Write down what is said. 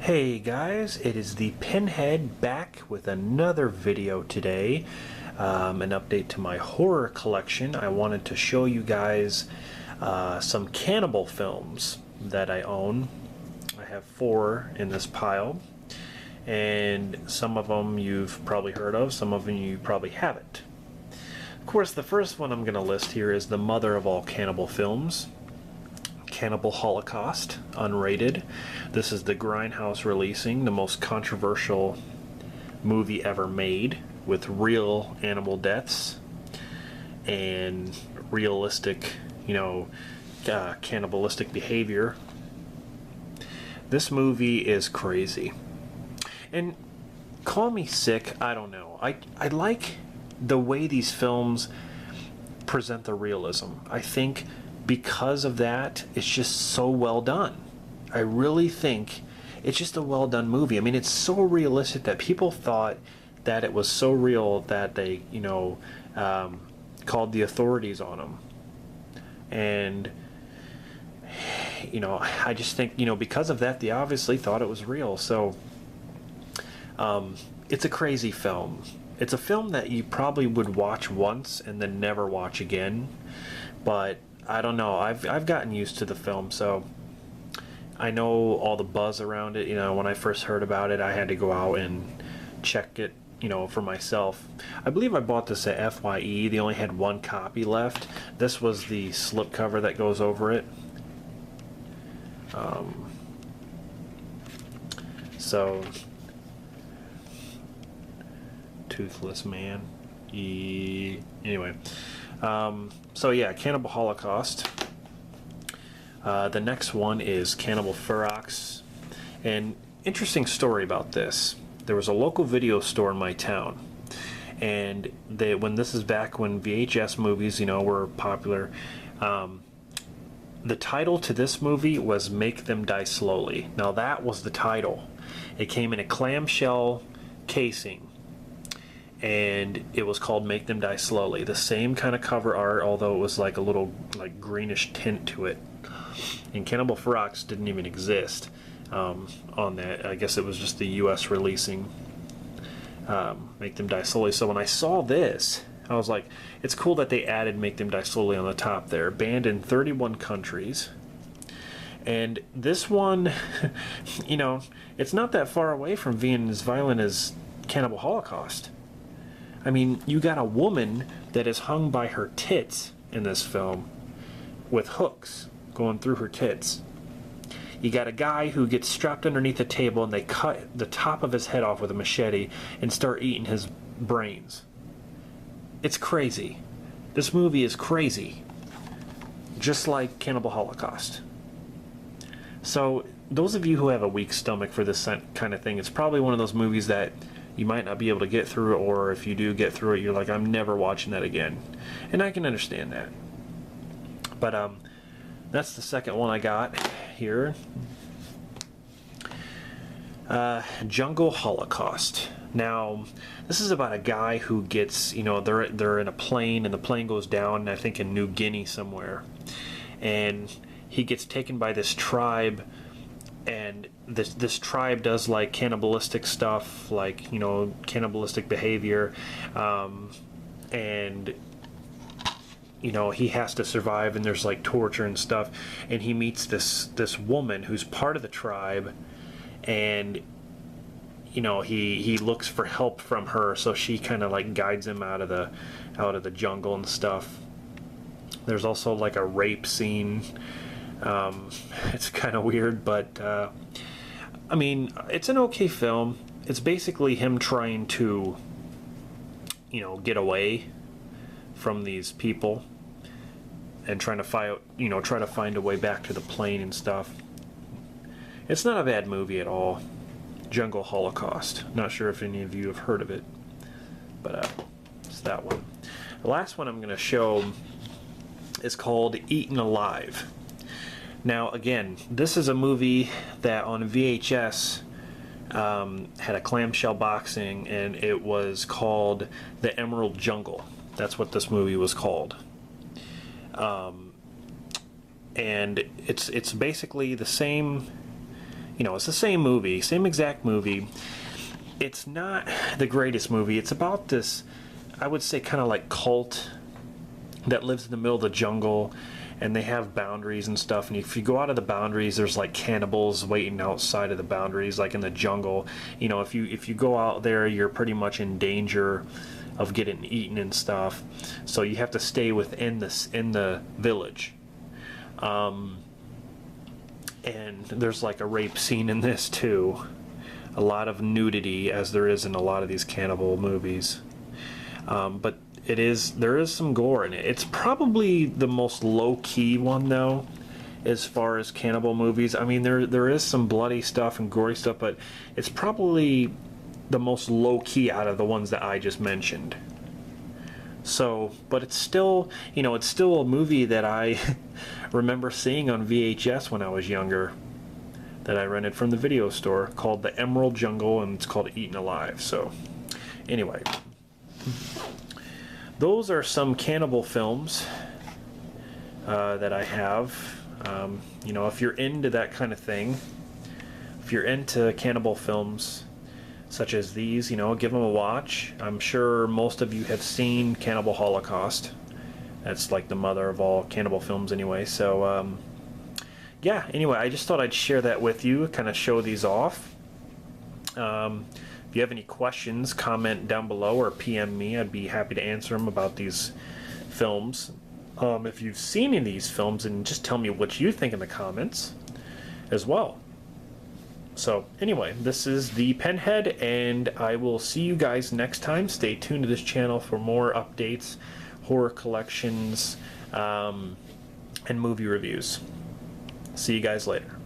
Hey guys, it is the Pinhead back with another video today. An update to my horror collection. I wanted to show you guys some cannibal films that I own. I have 4 in this pile, and some of them you've probably heard of, some of them you probably haven't. Of course, the first one I'm going to list here is the mother of all cannibal films, Cannibal Holocaust, unrated. This is the Grindhouse releasing, the most controversial movie ever made, with real animal deaths and realistic, cannibalistic behavior. This movie is crazy. And call me sick, I don't know. I like the way these films present the realism. I think because of that, it's just so well done. I really think it's just a well done movie. I mean, it's so realistic that people thought that it was so real that they, called the authorities on them. And, I just think, because of that, they obviously thought it was real. So, it's a crazy film. It's a film that you probably would watch once and then never watch again. But I don't know. I've gotten used to the film, so I know all the buzz around it. When I first heard about it, I had to go out and check it, for myself. I believe I bought this at FYE. They only had 1 copy left. This was the slipcover that goes over it. So, Toothless Man. Anyway. So yeah, Cannibal Holocaust. The next one is Cannibal Ferox. And interesting story about this. There was a local video store in my town, and when this is back when VHS movies, were popular. The title to this movie was Make Them Die Slowly. Now that was the title. It came in a clamshell casing, and it was called Make Them Die Slowly. The same kind of cover art, although it was like a little greenish tint to it. And Cannibal Ferox didn't even exist on that. I guess it was just the US releasing Make Them Die Slowly. So when I saw this, I was like, it's cool that they added Make Them Die Slowly on the top there. Banned in 31 countries. And this one, it's not that far away from being as violent as Cannibal Holocaust. I mean, you got a woman that is hung by her tits in this film with hooks going through her tits. You got a guy who gets strapped underneath a table and they cut the top of his head off with a machete and start eating his brains. It's crazy. This movie is crazy. Just like Cannibal Holocaust. So, those of you who have a weak stomach for this kind of thing, it's probably one of those movies that you might not be able to get through, or if you do get through it, you're like, I'm never watching that again. And I can understand that. But that's the second one I got here. Jungle Holocaust. Now, this is about a guy who gets, they're in a plane, and the plane goes down, I think in New Guinea somewhere. And he gets taken by this tribe, and this tribe does like cannibalistic stuff, like cannibalistic behavior, and he has to survive, and there's like torture and stuff, and he meets this woman who's part of the tribe, and he looks for help from her, so she kind of like guides him out of the jungle and stuff. There's also like a rape scene. It's kind of weird, but I mean, it's an okay film. It's basically him trying to, get away from these people and trying to find a way back to the plane and stuff. It's not a bad movie at all. Jungle Holocaust. Not sure if any of you have heard of it, but it's that one. The last one I'm going to show is called Eaten Alive. Now, again, this is a movie that on VHS had a clamshell boxing, and it was called The Emerald Jungle. That's what this movie was called. And it's basically the same You know, it's the same movie, same exact movie. It's not the greatest movie. It's about this, I would say, kind of like cult that lives in the middle of the jungle, and they have boundaries and stuff, and if you go out of the boundaries, there's like cannibals waiting outside of the boundaries, like in the jungle. You know, if you go out there, you're pretty much in danger of getting eaten and stuff, so you have to stay within the village. And there's like a rape scene in this too, a lot of nudity, as there is in a lot of these cannibal movies, but there is some gore in it. It's probably the most low-key one, though, as far as cannibal movies. I mean, there is some bloody stuff and gory stuff, but it's probably the most low-key out of the ones that I just mentioned. So, but it's still, you know, it's still a movie that I remember seeing on VHS when I was younger, that I rented from the video store, called The Emerald Jungle, and it's called Eaten Alive. So, anyway, those are some cannibal films that I have. You know, if you're into that kind of thing, if you're into cannibal films such as these, you know, give them a watch. I'm sure most of you have seen Cannibal Holocaust. That's like the mother of all cannibal films anyway. So, yeah, anyway, I just thought I'd share that with you, kind of show these off. If you have any questions, comment down below or PM me. I'd be happy to answer them about these films. If you've seen any of these films, and just tell me what you think in the comments as well. So anyway, this is the Penhead, and I will see you guys next time. Stay tuned to this channel for more updates, horror collections, and movie reviews. See you guys later.